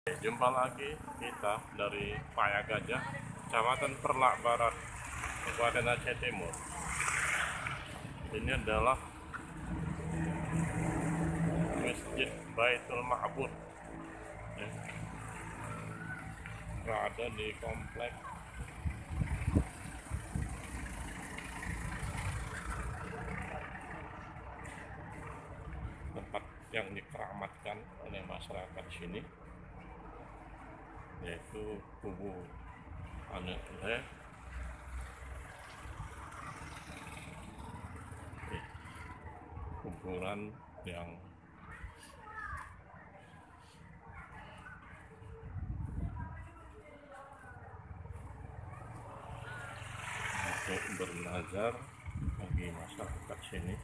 Jumpa lagi kita dari Paya Gajah, Kecamatan Peureulak Barat, Kabupaten Aceh Timur. Ini adalah Masjid Baitul Ma'bud, ya, berada di kompleks tempat yang dikeramatkan oleh masyarakat sini, yaitu kubu anak kuburan yang untuk bernazar bagi masyarakat sini,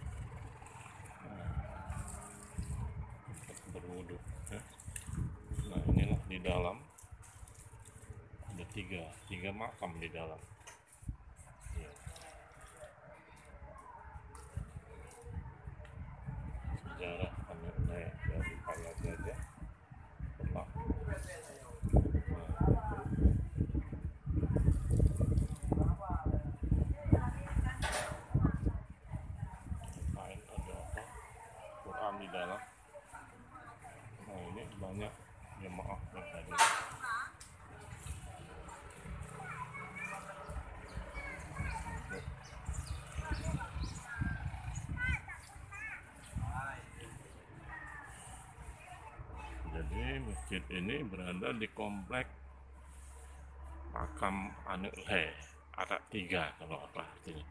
untuk berwudu, ya. Nah, inilah di dalam ada tiga makam di dalam, ya. Sejarah nenek dari Paya Gajah pernah lain ada apa Quran di dalam. Nah, ini banyak jemaah yang hadir. Jadi masjid ini berada di kompleks Makam ada 3 kalau apa artinya.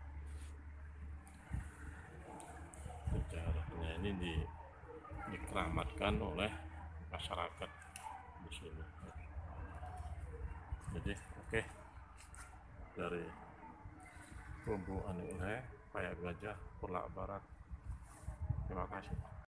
Sejarahnya ini dikeramatkan oleh masyarakat di sini. Jadi oke, dari kubu Paya Gajah, Peureulak Barat. Terima kasih.